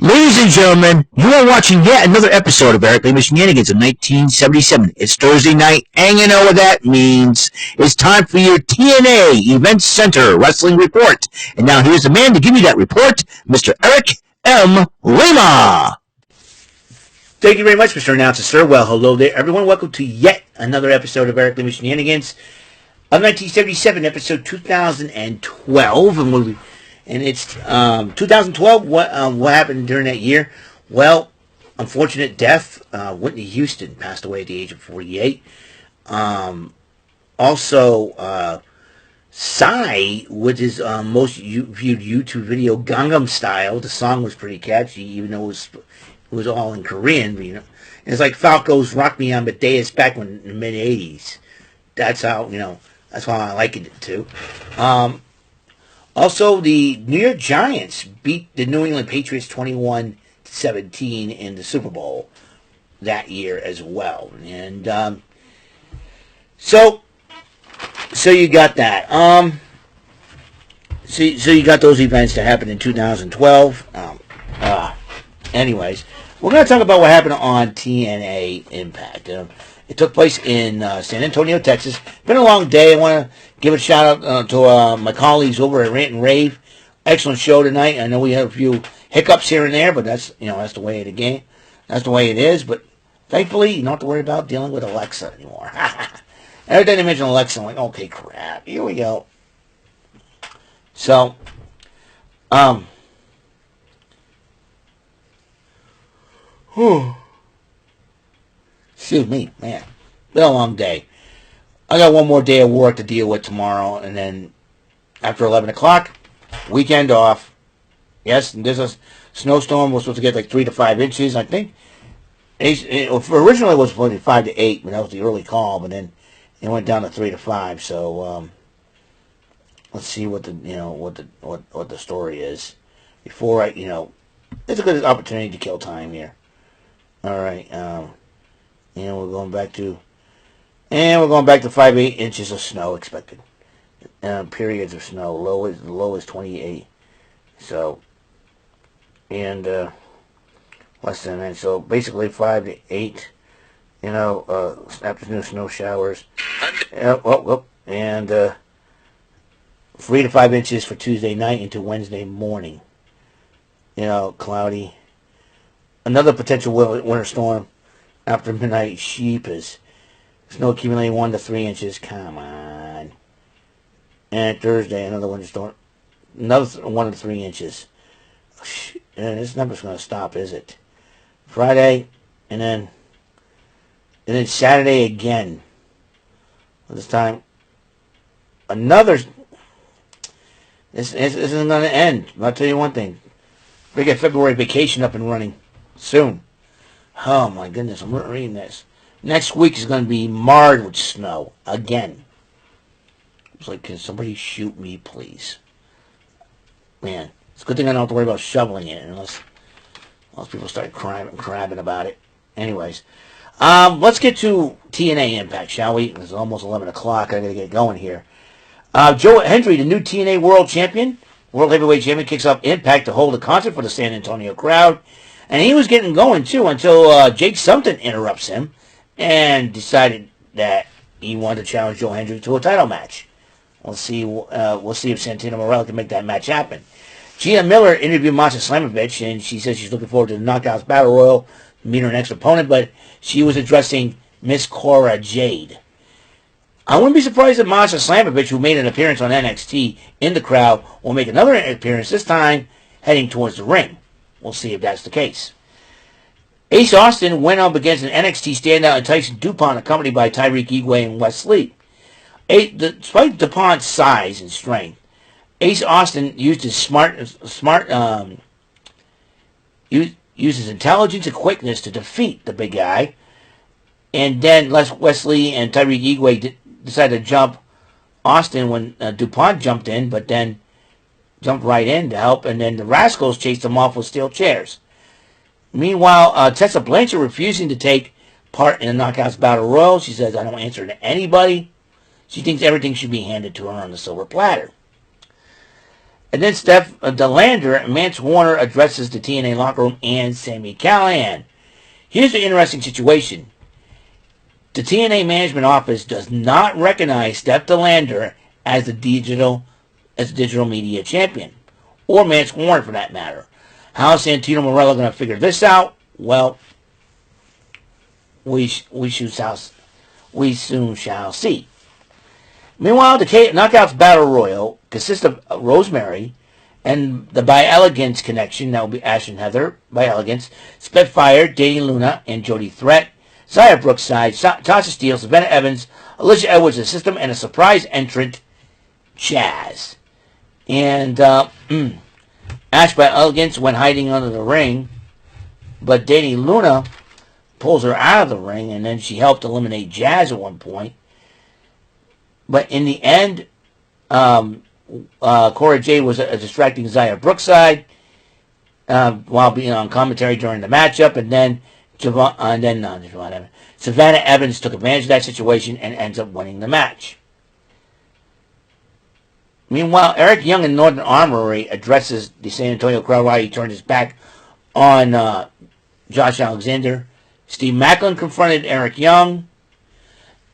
Ladies and gentlemen, you are watching yet another episode of Eric Lima Shenanigans of 1977. It's Thursday night, and you know what that means. It's time for your TNA Event Center Wrestling Report. And now here's the man to give you that report, Mr. Eric M. Lima. Thank you very much, Mr. Announcer, sir. Well, hello there, everyone. Welcome to yet another episode of Eric Lima Shenanigans of 1977, episode 2012. And it's 2012. What happened during that year? Well, unfortunate death. Whitney Houston passed away at the age of 48. Also, Psy, with his most viewed YouTube video, Gangnam Style. The song was pretty catchy, even though it was all in Korean. You know, and it's like Falco's "Rock Me On Amadeus" back in the mid '80s. That's how That's how I like it too. Also, the New York Giants beat the New England Patriots 21-17 in the Super Bowl that year as well. And so you got that. So you got those events that happened in 2012. Anyways, we're going to talk about what happened on TNA Impact. It took place in San Antonio, Texas. Been a long day. I want to give a shout out to my colleagues over at Rant and Rave. Excellent show tonight. I know we have a few hiccups here and there, but that's the way of the game. That's the way it is. But thankfully, you don't have to worry about dealing with Alexa anymore. Every time they mention Alexa, I'm like, okay, crap. Here we go. So, excuse me, man. Been a long day. I got one more day of work to deal with tomorrow, and then after 11 o'clock, weekend off. Yes, and there's a snowstorm. We're supposed to get like 3 to 5 inches, I think. Originally it was supposed to be 5 to 8, but that was the early call, but then it went down to 3 to 5. So let's see what the story is before it's a good opportunity to kill time here. All right, we're going back to 5-8 inches of snow expected. Periods of snow. Low is 28. So, and less than that. So basically 5 to 8. Afternoon snow showers. And 3 to 5 inches for Tuesday night into Wednesday morning. Cloudy. Another potential winter storm after midnight. Sheepers. Snow accumulating 1 to 3 inches. Come on. And Thursday, another winter storm. Another 1 to 3 inches. And this number's going to stop, is it? Friday, and then Saturday again. This time, another. This isn't going to end. I'll tell you one thing. We get February vacation up and running soon. Oh my goodness, I'm reading this. Next week is going to be marred with snow again. It's like, can somebody shoot me, please? Man, it's a good thing I don't have to worry about shoveling it unless people start crabbing about it. Anyways, let's get to TNA Impact, shall we? It's almost 11 o'clock. I got to get going here. Joe Hendry, the new TNA World Champion, World Heavyweight Champion, kicks off Impact to hold a concert for the San Antonio crowd. And he was getting going, too, until Jake Sumton interrupts him and decided that he wanted to challenge Joe Hendry to a title match. We'll see if Santino Marella can make that match happen. Gina Miller interviewed Masha Slamovich, and she says she's looking forward to the Knockouts Battle Royal to meet her next opponent, but she was addressing Miss Cora Jade. I wouldn't be surprised if Masha Slamovich, who made an appearance on NXT in the crowd, will make another appearance, this time heading towards the ring. We'll see if that's the case. Ace Austin went up against an NXT standout in Tyson DuPont, accompanied by Tyreek Igwe and Wes Lee. Despite DuPont's size and strength, Ace Austin used his used his intelligence and quickness to defeat the big guy. And then Wes Lee and Tyreek Igwe decided to jump Austin when DuPont jumped in, but then jumped right in to help, and then the Rascals chased him off with steel chairs. Meanwhile, Tessa Blanchard refusing to take part in the Knockouts Battle Royal. She says, I don't answer to anybody. She thinks everything should be handed to her on the silver platter. And then Steph DeLander and Mance Warner addresses the TNA locker room and Sami Callihan. Here's the interesting situation. The TNA management office does not recognize Steph DeLander as the digital media champion, or Mance Warner for that matter. How is Santino Marella going to figure this out? Well, we soon shall see. Meanwhile, the Knockouts Battle Royal consists of Rosemary and the By Elegance connection. That will be Ash and Heather, By Elegance, Spitfire, Danny Luna, and Jody Threat, Zaya Brookside, Tasha Steele, Savannah Evans, Alicia Edwards, the System, and a surprise entrant, Chaz. And Ash By Elegance went hiding under the ring, but Danny Luna pulls her out of the ring, and then she helped eliminate Jazz at one point. But in the end, Cora Jade was distracting Zaya Brookside while being on commentary during the matchup, and then Savannah Evans took advantage of that situation and ends up winning the match. Meanwhile, Eric Young in Northern Armory addresses the San Antonio crowd while he turned his back on Josh Alexander. Steve Macklin confronted Eric Young,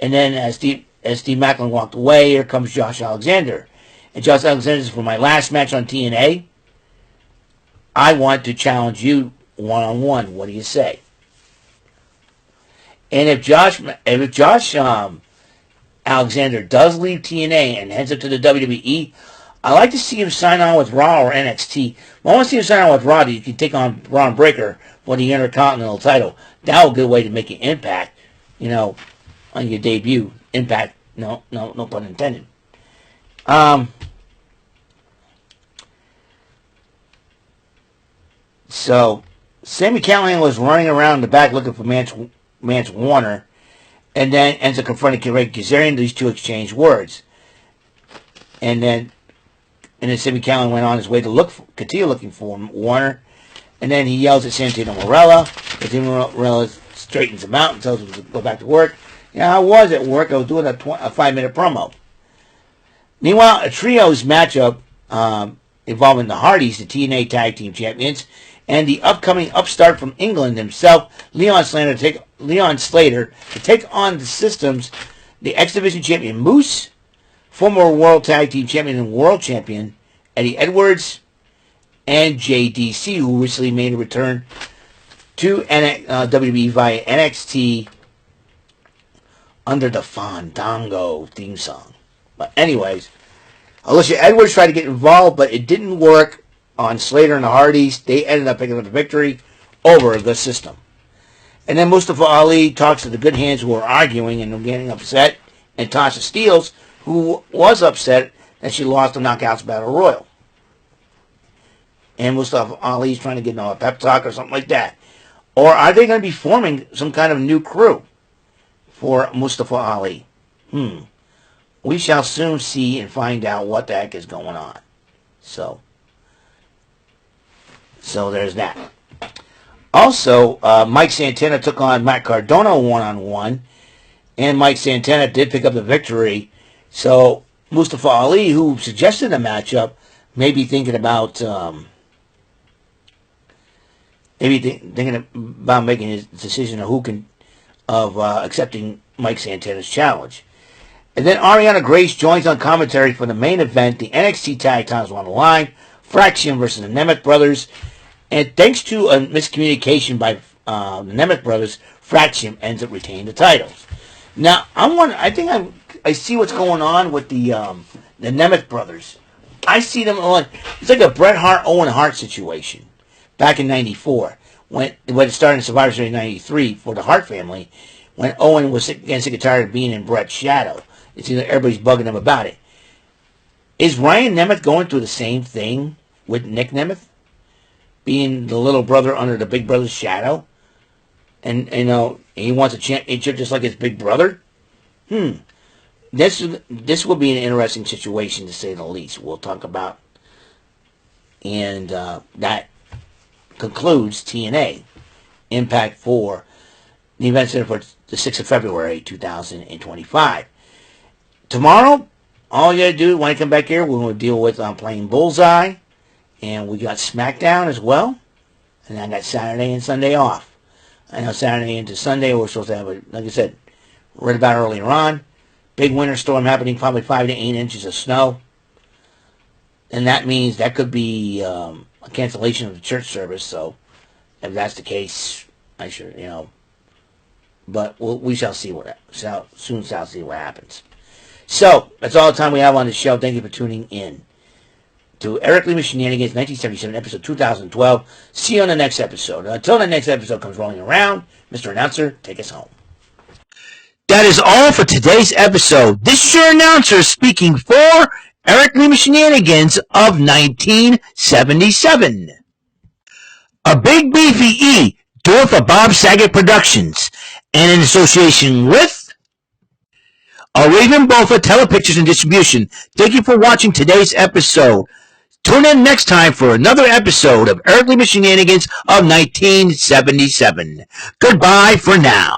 and then as Steve Macklin walked away, here comes Josh Alexander. And Josh Alexander says, for my last match on TNA, I want to challenge you one-on-one. What do you say? And if Josh Alexander does leave TNA and heads up to the WWE, I'd like to see him sign on with Raw or NXT. I want to see him sign on with Raw. You can take on Braun Breaker for the Intercontinental title. That would be a good way to make an impact, on your debut. Impact, no pun intended. So, Sami Callihan was running around the back looking for Mance Warner, and then ends up confronting Ray Kazarian. These two exchange words. And then Sami Callihan went on his way to continue looking for Warner. And then he yells at Santino Marella. Santino Marella straightens him out and tells him to go back to work. I was at work. I was doing a 5-minute promo. Meanwhile, a trios matchup involving the Hardys, the TNA Tag-Team Champions, and the upcoming upstart from England himself, Leon Slater, to take on the Systems, the X Division Champion Moose, former World Tag Team Champion and World Champion Eddie Edwards, and JDC, who recently made a return to WWE via NXT under the Fandango theme song. But anyways, Alicia Edwards tried to get involved, but it didn't work on Slater and the Hardys. They ended up picking up the victory over the System. And then Mustafa Ali talks to the Good Hands, who are arguing and getting upset, and Tasha Steele, who was upset that she lost the Knockouts Battle Royal. And Mustafa Ali's trying to get a pep talk or something like that. Or are they going to be forming some kind of new crew for Mustafa Ali? We shall soon see and find out what the heck is going on. So there's that. Also, Mike Santana took on Matt Cardona one-on-one, and Mike Santana did pick up the victory. So Mustafa Ali, who suggested a matchup, may be thinking about thinking about making his decision of accepting Mike Santana's challenge. And then Ariana Grace joins on commentary for the main event. The NXT Tag Titles on the line. Fraxiom versus the Nemeth Brothers. And thanks to a miscommunication by the Nemeth Brothers, Fraxiom ends up retaining the titles. Now, I think I see what's going on with the Nemeth Brothers. I see them on. It's like a Bret Hart, Owen Hart situation back in '94 when it started in Survivor Series '93 for the Hart family, when Owen was getting sick and tired of being in Bret's shadow. It's either everybody's bugging him about it. Is Ryan Nemeth going through the same thing with Nick Nemeth, being the little brother under the big brother's shadow, and he wants a championship just like his big brother? This will be an interesting situation, to say the least. We'll talk about, and that concludes TNA Impact for the event center for the 6th of February 2025. Tomorrow, all you gotta do when I come back here, we're gonna deal with playing Bullseye, and we got SmackDown as well, and I got Saturday and Sunday off. I know Saturday into Sunday we're supposed to have, like I said, read about earlier on, big winter storm happening, probably 5 to 8 inches of snow, and that means that could be a cancellation of the church service. So if that's the case, I should, but we shall see soon shall see what happens. So that's all the time we have on the show. Thank you for tuning in to Eric Lima Shenanigans, 1977, episode 2012. See you on the next episode. Until the next episode comes rolling around, Mr. Announcer, take us home. That is all for today's episode. This is your announcer speaking for Eric Lima Shenanigans of 1977. A Big Beefy E, do it for Bob Saget Productions, and in association with a Raven Bofa Telepictures and Distribution. Thank you for watching today's episode. Tune in next time for another episode of Eric Lima Shenanigans of 1977. Goodbye for now.